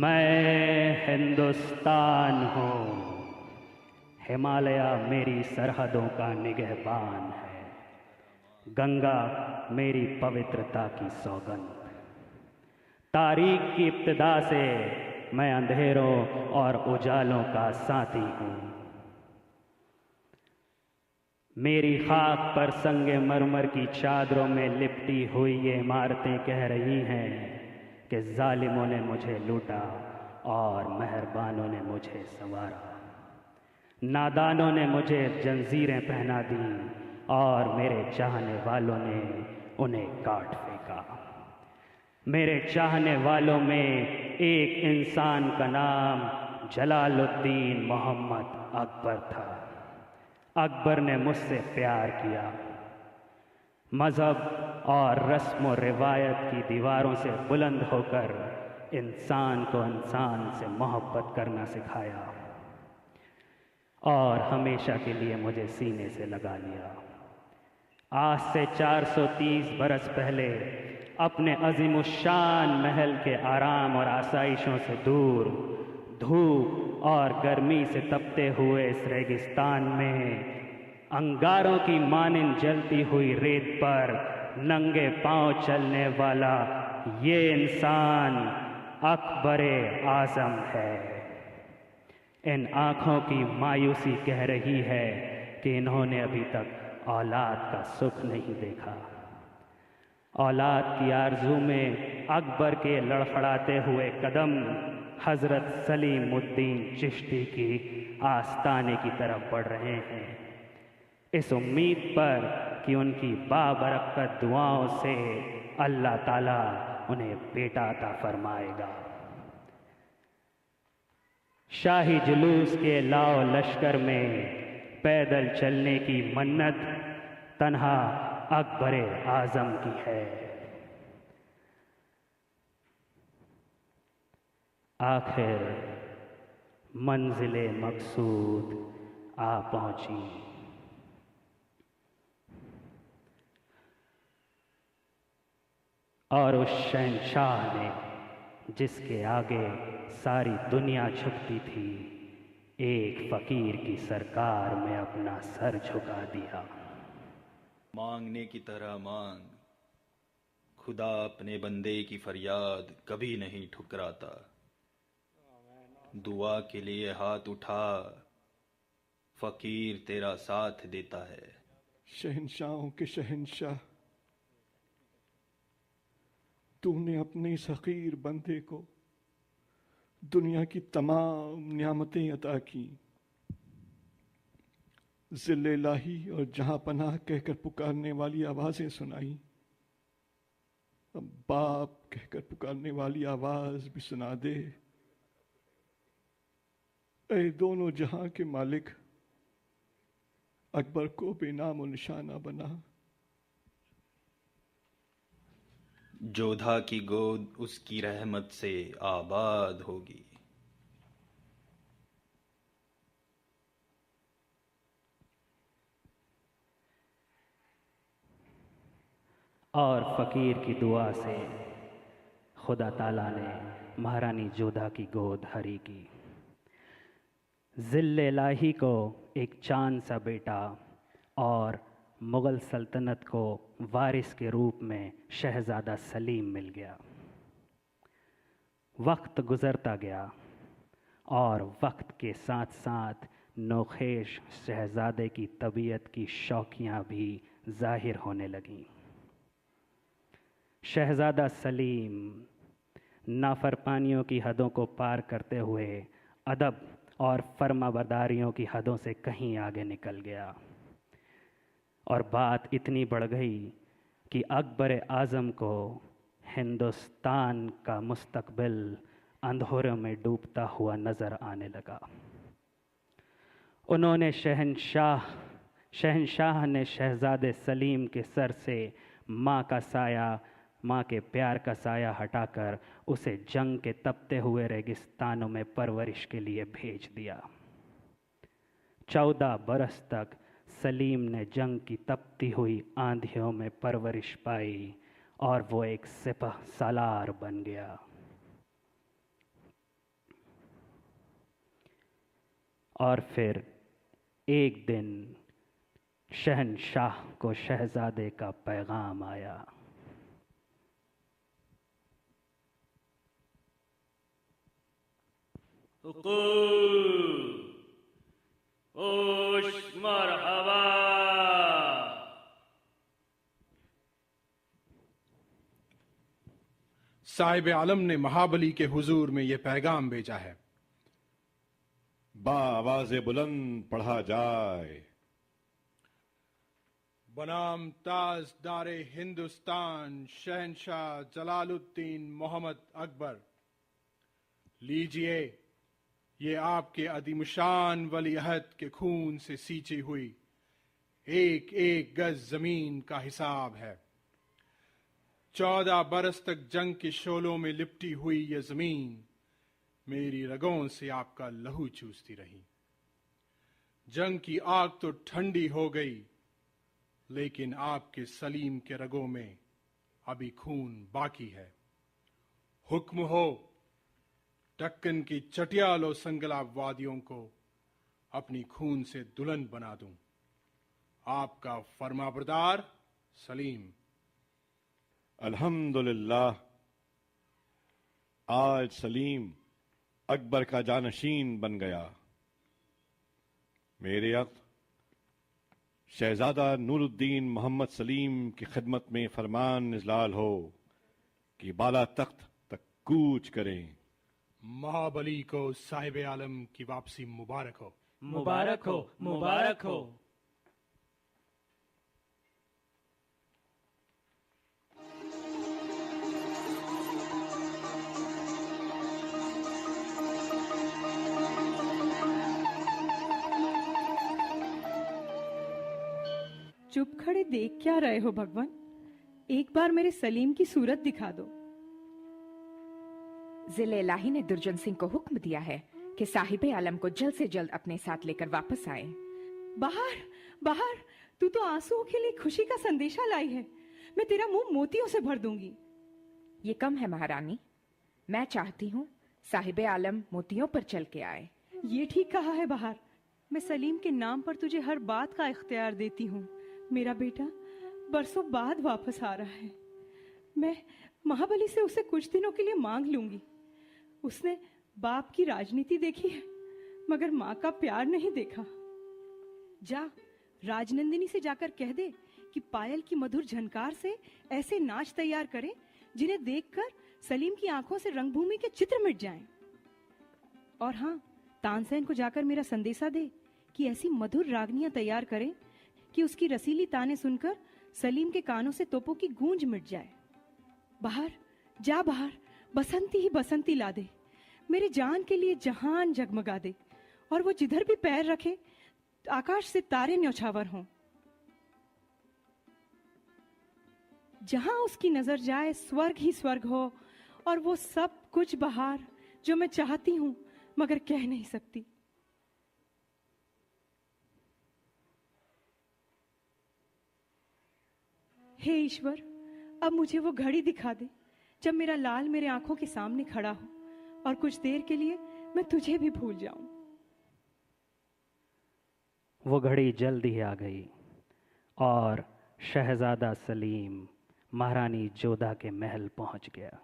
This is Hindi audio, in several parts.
मैं हिंदुस्तान हूँ, हिमालय मेरी सरहदों का निगहबान है, गंगा मेरी पवित्रता की सौगंध। तारीख की इब्तिदा से मैं अंधेरों और उजालों का साथी हूँ। मेरी खाक पर संगे मरमर की चादरों में लिपटी हुई ये इमारतें कह रही हैं कि जालिमों ने मुझे लूटा और मेहरबानों ने मुझे संवारा। नादानों ने मुझे जंजीरें पहना दी और मेरे चाहने वालों ने उन्हें काट फेंका। मेरे चाहने वालों में एक इंसान का नाम जलालुद्दीन मोहम्मद अकबर था। अकबर ने मुझसे प्यार किया। मज़हब और रस्म व रिवायत की दीवारों से बुलंद होकर इंसान को इंसान से मोहब्बत करना सिखाया और हमेशा के लिए मुझे सीने से लगा लिया। आज से 430 बरस पहले अपने अज़ीमुश्शान महल के आराम और आसाइशों से दूर, धूप और गर्मी से तपते हुए इस रेगिस्तान में अंगारों की मानिंद जलती हुई रेत पर नंगे पांव चलने वाला ये इंसान अकबरे आज़म है। इन आँखों की मायूसी कह रही है कि इन्होंने अभी तक औलाद का सुख नहीं देखा। औलाद की आरज़ू में अकबर के लड़खड़ाते हुए कदम हज़रत सलीमुद्दीन चिश्ती की आस्ताने की तरफ बढ़ रहे हैं, इस उम्मीद पर कि उनकी बाबरकत दुआओं से अल्लाह ताला उन्हें बेटा अता फरमाएगा। शाही जुलूस के लाओ लश्कर में पैदल चलने की मन्नत तन्हा अकबरे आज़म की है। आखिर मंजिले मकसूद आ पहुंची। और उस शहंशाह ने जिसके आगे सारी दुनिया झुकती थी, एक फ़कीर की सरकार में अपना सर झुका दिया। मांगने की तरह मांग, खुदा अपने बंदे की फरियाद कभी नहीं ठुकराता। दुआ के लिए हाथ उठा, फ़कीर तेरा साथ देता है। शहंशाहों के शहंशाह, तूने अपने इस हकीर बंदे को दुनिया की तमाम नियामतें अता की। ज़िल्ले इलाही और जहां पनाह कहकर पुकारने वाली आवाज़ें सुनाई, अब बाप कहकर पुकारने वाली आवाज़ भी सुना दे। ऐ दोनों जहां के मालिक, अकबर को बेनाम और निशाना बना। जोधा की गोद उसकी रहमत से आबाद होगी। और फ़कीर की दुआ से खुदा ताला ने महारानी जोधा की गोद हरी की। ज़िल्ले इलाही को एक चांद सा बेटा और मुग़ल सल्तनत को वारिस के रूप में शहज़ादा सलीम मिल गया। वक्त गुज़रता गया और वक्त के साथ साथ नोखेश शहज़ादे की तबीयत की शौकियाँ भी ज़ाहिर होने लगीं। शहज़ादा सलीम नाफरमानियों की हदों को पार करते हुए अदब और फर्माबरदारियों की हदों से कहीं आगे निकल गया और बात इतनी बढ़ गई कि अकबर आज़म को हिंदुस्तान का मुस्तकबिल अंधेरों में डूबता हुआ नज़र आने लगा। उन्होंने शहंशाह ने शहज़ादे सलीम के सर से माँ के प्यार का साया हटाकर उसे जंग के तपते हुए रेगिस्तानों में परवरिश के लिए भेज दिया। 14 बरस तक सलीम ने जंग की तपती हुई आंधियों में परवरिश पाई और वो एक सिपह सालार बन गया। और फिर एक दिन शहंशाह को शहजादे का पैगाम आया। ओश मरहबा। साहिब आलम ने महाबली के हुजूर में यह पैगाम भेजा है। बावाज़े बुलंद पढ़ा जाए। बनाम ताजदारे हिंदुस्तान शहंशाह जलालुद्दीन मोहम्मद अकबर, लीजिए ये आपके अदीमशान वली अहद के खून से सींची हुई एक एक गज जमीन का हिसाब है। 14 बरस तक जंग के शोलों में लिपटी हुई यह जमीन मेरी रगों से आपका लहू चूसती रही। जंग की आग तो ठंडी हो गई, लेकिन आपके सलीम के रगों में अभी खून बाकी है। हुक्म हो, टक्कन की चटियालो संगलाब वादियों को अपनी खून से दुल्हन बना दूं। आपका फरमाबरदार सलीम। अल्हम्दुलिल्लाह, आज सलीम अकबर का जानशीन बन गया। मेरे अख्त शहजादा नूरुद्दीन मोहम्मद सलीम की खिदमत में फरमान इजलाल हो कि बाला तख्त तक कूच करें। महाबली को साहिब आलम की वापसी मुबारक हो। मुबारक हो, मुबारक हो। चुप खड़े देख क्या रहे हो भगवान? एक बार मेरे सलीम की सूरत दिखा दो। जिले इलाही ने दुर्जन सिंह को हुक्म दिया है कि साहिबे आलम को जल्द से जल्द अपने साथ लेकर वापस आए। बाहर बाहर, तू तो आंसुओं के लिए खुशी का संदेशा लाई है। मैं तेरा मुंह मोतियों से भर दूंगी। ये कम है महारानी, मैं चाहती हूँ साहिबे आलम मोतियों पर चल के आए। ये ठीक कहा है बाहर। मैं सलीम के नाम पर तुझे हर बात का इख्तियार देती हूँ। मेरा बेटा बरसों बाद वापस आ रहा है। मैं महाबली से उसे कुछ दिनों के लिए मांग लूंगी। उसने बाप की राजनीति देखी है, मगर माँ का प्यार नहीं देखा। जा, राजनंदिनी से जाकर कह दे कि पायल की मधुर झनकार से ऐसे नाच तैयार करे जिन्हें देखकर सलीम की आंखों से रंगभूमि के चित्र मिट जाएं। और हाँ, तानसेन को जाकर मेरा संदेशा दे कि ऐसी मधुर रागनियां तैयार करे कि उसकी रसीली ताने सुनकर सलीम के कानों से तोपों की गूंज मिट जाए। बाहर जा, बाहर बसंती ही बसंती ला दे। मेरे जान के लिए जहान जगमगा दे, और वो जिधर भी पैर रखे आकाश से तारे न्यौछावर हों। जहां उसकी नजर जाए स्वर्ग ही स्वर्ग हो, और वो सब कुछ बाहर जो मैं चाहती हूं मगर कह नहीं सकती। हे ईश्वर, अब मुझे वो घड़ी दिखा दे जब मेरा लाल मेरे आंखों के सामने खड़ा हो और कुछ देर के लिए मैं तुझे भी भूल जाऊं। वो घड़ी जल्द ही आ गई और शहजादा सलीम महारानी जोधा के महल पहुंच गया।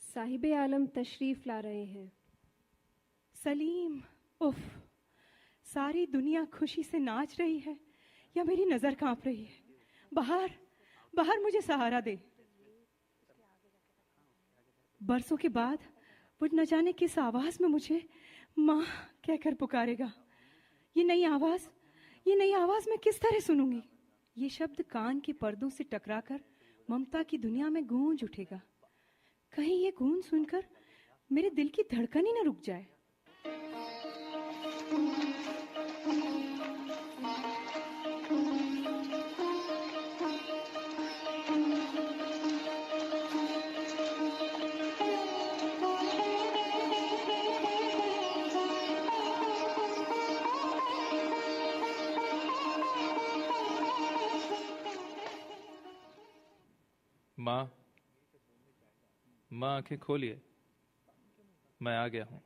साहिबे आलम तशरीफ ला रहे हैं। सलीम, उफ, सारी दुनिया खुशी से नाच रही है या मेरी नजर कांप रही है? बाहर बाहर मुझे सहारा दे। बरसों के बाद वो न जाने किस आवाज में मुझे माँ कहकर पुकारेगा। ये नई आवाज मैं किस तरह सुनूंगी? ये शब्द कान के पर्दों से टकराकर ममता की दुनिया में गूंज उठेगा। कहीं ये गूंज सुनकर मेरे दिल की धड़कन ही न रुक जाए। माँ माँ आंखें खोलिए, मैं आ गया हूं।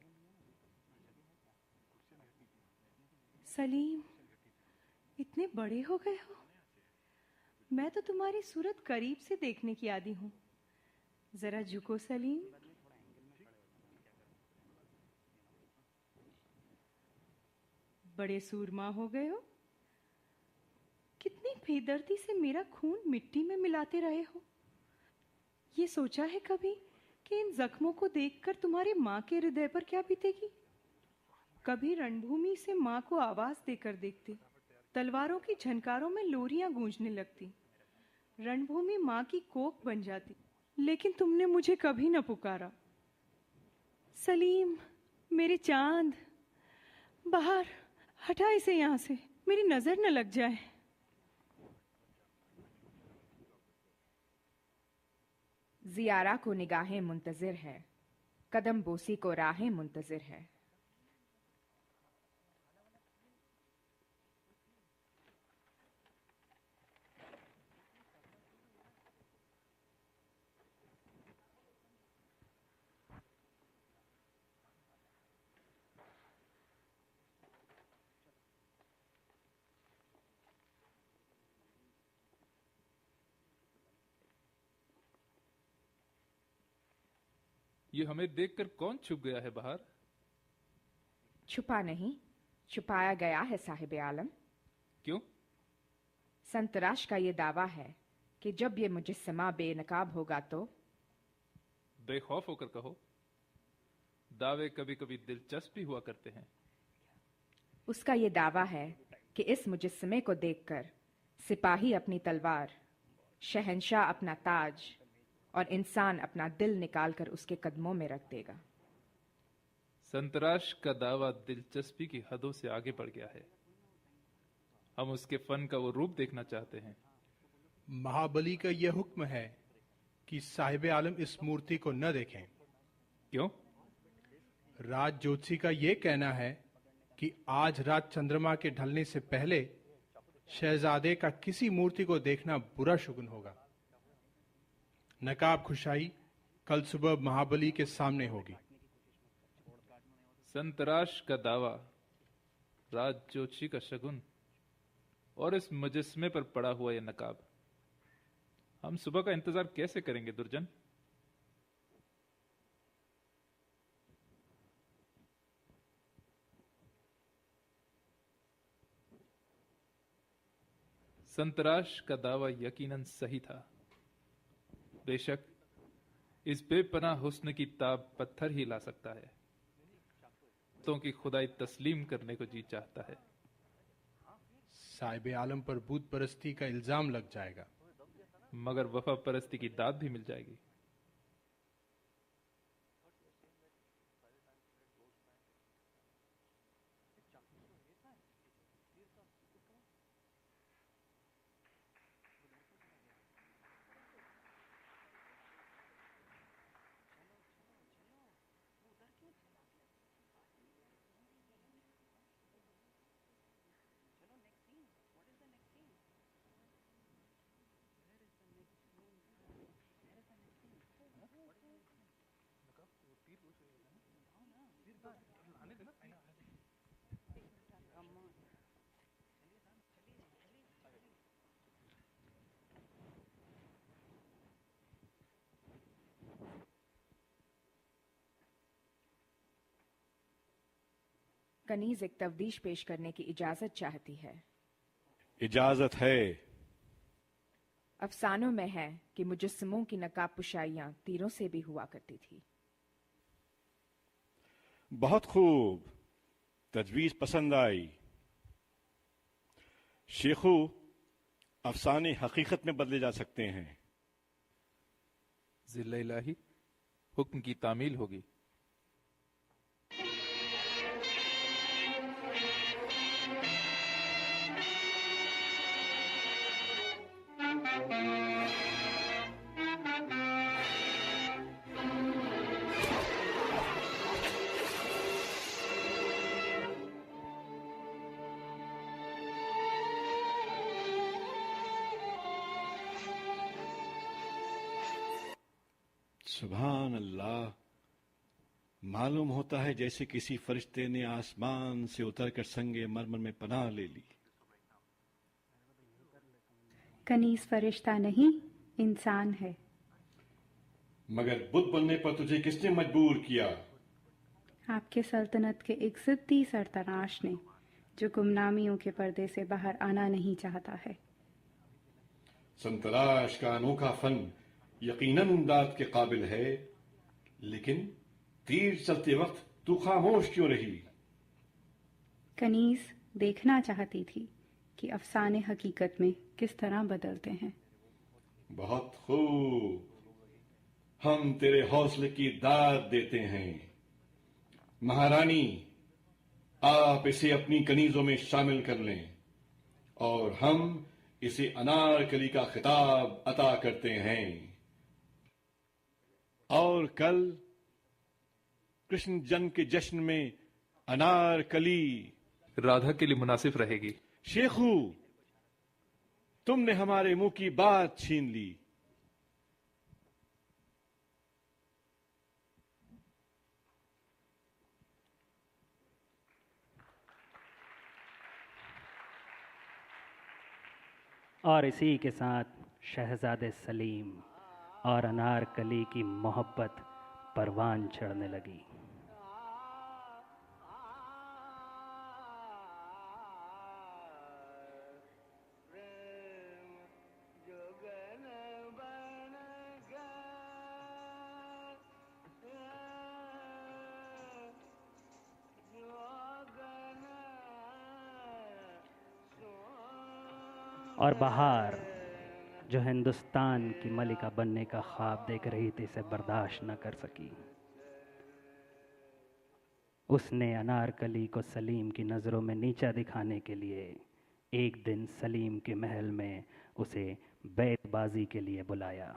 सलीम, इतने बड़े हो गए हो। मैं तो तुम्हारी सूरत करीब से देखने की आदी हूं। जरा झुको सलीम। बड़े सूरमा हो गए हो। कितनी बेदर्दी से मेरा खून मिट्टी में मिलाते रहे हो। ये सोचा है कभी कि इन जख्मों को देखकर तुम्हारी माँ के हृदय पर क्या बीतेगी? कभी रणभूमि से माँ को आवाज देकर देखते, तलवारों की झनकारों में लोरियां गूंजने लगती, रणभूमि माँ की कोख बन जाती। लेकिन तुमने मुझे कभी न पुकारा। सलीम, मेरे चांद, बाहर हटा इसे यहां से, मेरी नजर न लग जाए। जियारा को निगाहें मुंतजिर है, कदम बोसी को राहें मुंतजिर है। ये हमें देखकर कौन छुप गया है बाहर? छुपा नहीं, छुपाया गया है साहिब आलम। क्यों? संतराश का ये दावा है कि जब ये मुजस्समा बेनकाब होगा तो। बेखौफ होकर कहो, दावे कभी कभी दिलचस्प भी हुआ करते हैं। उसका ये दावा है कि इस मुजस्समे को देखकर सिपाही अपनी तलवार, शहंशाह अपना ताज और इंसान अपना दिल निकालकर उसके कदमों में रख देगा। संतराश का दावा दिलचस्पी की हदों से आगे बढ़ गया है। हम उसके फन का वो रूप देखना चाहते हैं। महाबली का यह हुक्म है कि साहिब आलम इस मूर्ति को न देखें। क्यों? राज ज्योतिषी का यह कहना है कि आज रात चंद्रमा के ढलने से पहले शहजादे का किसी मूर्ति को देखना बुरा शुगुन होगा। नकाब खुशाई कल सुबह महाबली के सामने होगी। संतराश का दावा, राज ज्योतिषी का शगुन और इस मुजस्मे पर पड़ा हुआ यह नकाब, हम सुबह का इंतजार कैसे करेंगे दुर्जन? संतराश का दावा यकीनन सही था। बेशक इस बेपनाह हुस्न की ताब पत्थर ही ला सकता है, तो कि खुदाई तस्लीम करने को जी चाहता है। साहिब आलम पर बूत परस्ती का इल्जाम लग जाएगा, मगर वफा परस्ती की दाद भी मिल जाएगी। कनीज एक तफ्तीश पेश करने की इजाजत चाहती है। इजाजत है। अफसानों में है कि मुजस्समों की नकाब पुशाइयां तीरों से भी हुआ करती थी। बहुत खूब, तजवीज पसंद आई। शेखू, अफसाने हकीकत में बदले जा सकते हैं। जिल्ला इलाही, हुक्म की तामील होगी। सुभान अल्लाह, मालूम होता है जैसे किसी फरिश्ते ने आसमान से उतरकर संगे मरमर में पनाह ले ली। कनीज फरिश्ता नहीं, इंसान है। मगर बुत बनने पर तुझे किसने मजबूर किया? आपके सल्तनत के एक जिद्दी सरतनाश ने, जो गुमनामियों के पर्दे से बाहर आना नहीं चाहता है। संतराश का अनोखा फन यकीनन इमदाद के काबिल है, लेकिन तीर चलते वक्त तू खामोश क्यों रही? कनीज देखना चाहती थी कि अफसाने हकीकत में किस तरह बदलते हैं। बहुत खूब, हम तेरे हौसले की दाद देते हैं। महारानी, आप इसे अपनी कनीजों में शामिल कर लें और हम इसे अनारकली का खिताब अता करते हैं। और कल कृष्ण जन्म के जश्न में अनारकली राधा के लिए मुनासिब रहेगी। शेखू, तुमने हमारे मुंह की बात छीन ली। और इसी के साथ शहजादे सलीम और अनारकली की मोहब्बत परवान चढ़ने लगी। और बहार, जो हिंदुस्तान की मलिका बनने का ख्वाब देख रही थी, इसे बर्दाश्त न कर सकी। उसने अनारकली को सलीम की नज़रों में नीचा दिखाने के लिए एक दिन सलीम के महल में उसे बैतबाजी के लिए बुलाया।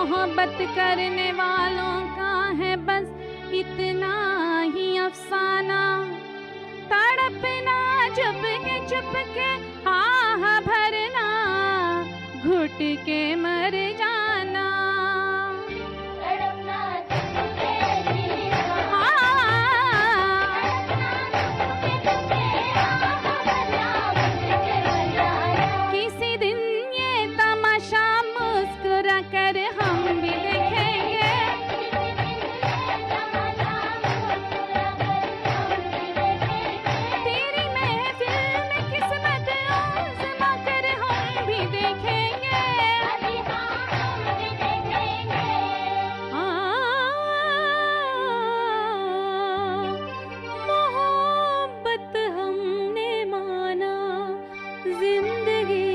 मोहब्बत करने वालों का है बस इतना ही अफसाना, तड़पना चुप के आह भरना, घुट के मर जाना। किसी दिन ये तमाशा मुस्कुरा कर हम भी देखेंगे, तेरी महफिल में किस्मत आज़मा कर हम भी देखेंगे। मोहब्बत हमने माना जिंदगी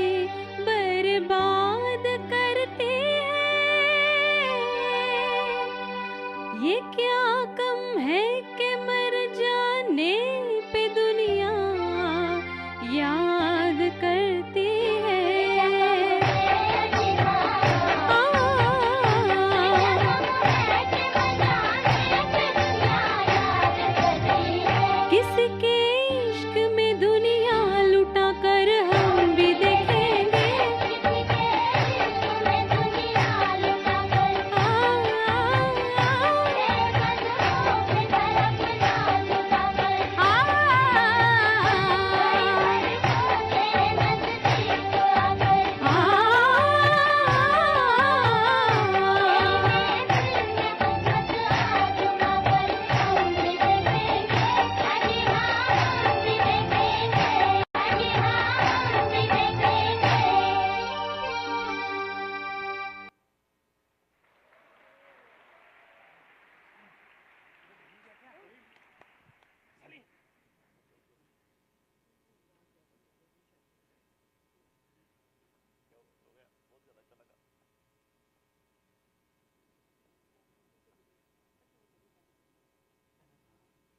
बर्बाद करती है, ये क्या कम है कि मर जाने पे दुनिया याद करती है। किसके इश्क में दुनिया लुटा कर हम भी देखेंगे,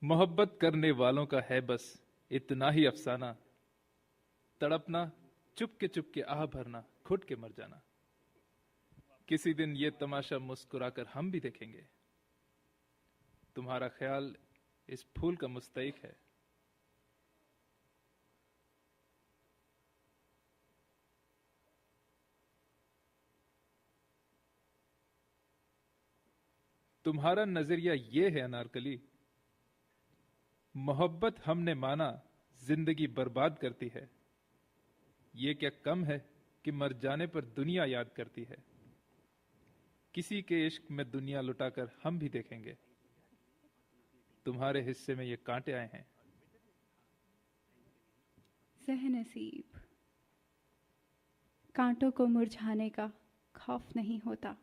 मोहब्बत करने वालों का है बस इतना ही अफसाना, तड़पना चुप के आह भरना, घुट के मर जाना। किसी दिन ये तमाशा मुस्कुराकर हम भी देखेंगे, तुम्हारा ख्याल इस फूल का मुस्तैक है। तुम्हारा नजरिया ये है अनारकली, मोहब्बत हमने माना जिंदगी बर्बाद करती है, ये क्या कम है कि मर जाने पर दुनिया याद करती है। किसी के इश्क में दुनिया लुटाकर हम भी देखेंगे, तुम्हारे हिस्से में ये कांटे आए हैं। सहनसीब, कांटों को मुरझाने का खौफ नहीं होता,